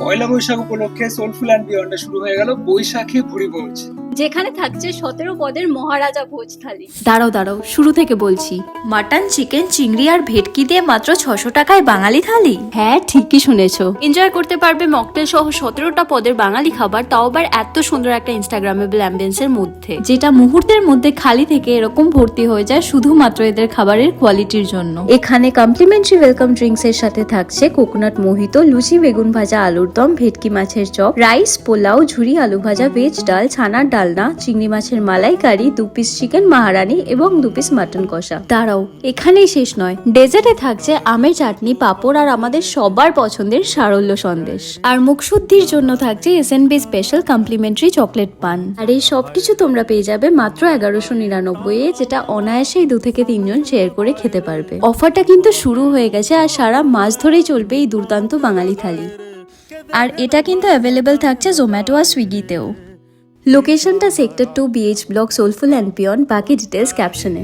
পয়লা বৈশাখ উপলক্ষে soulful and বিয়ন্ডে শুরু হয়ে গেল বৈশাখী ভুরি ভোজ, যেখানে থাকছে 17 পদের মহারাজা ভোজ থালি। দাঁড়াও শুরু থেকে বলছি। মাটন, চিকেন, চিংড়ি আর ভেটকি দিয়ে মাত্র 600 টাকায় বাঙালি থালি। হ্যাঁ, ঠিকই শুনেছো। এনজয় করতে পারবে মকটেল সহ 17টা পদের বাঙালি খাবার, তাও আবার এত সুন্দর একটা ইনস্টাগ্রামেবল অ্যাম্বিয়েন্সের মধ্যে, যেটা মুহূর্তের মধ্যে খালি থেকে এরকম ভর্তি হয়ে যায় শুধুমাত্র এদের খাবারের কোয়ালিটির জন্য। এখানে কমপ্লিমেন্টারি ওয়েলকাম ড্রিঙ্কস এর সাথে থাকছে কোকোনাট মোহিতো, লুচি, বেগুন ভাজা, আলুর দম, ভেটকি মাছের চপ, রাইস, পোলাও, ঝুরি আলু ভাজা, ভেজ ডাল, ছানার ডালনা, চিংড়ি মাছের মালাইকারি, 2 পিস চিকেন মাহারানি এবং 2 পিস মাটন কষা। দাঁড়াও, এখানেই শেষ নয়। ডেজার্টে থাকছে আমের চাটনি, পাঁপড় আর আমাদের সবার পছন্দের সারল্য সন্দেশ। আর মুখশুদ্ধির জন্য থাকছে এসএনবি স্পেশাল কমপ্লিমেন্টারি চকলেট পান। আর এই সবকিছু তোমরা পেয়ে যাবে মাত্র 1199 এ, যেটা অনায়াসেই 2 থেকে 3 জন শেয়ার করে খেতে পারবে। অফারটা কিন্তু শুরু হয়ে গেছে আর সারা মাস ধরেই চলবে এই দুর্দান্ত বাঙালি থালি। আর এটা কিন্তু অ্যাভেলেবেল থাকছে জোম্যাটো আর সুইগিতেও। লোকেশনটা sector 2 BH block, soulful and beyond. বাকি ডিটেলস ক্যাপশনে।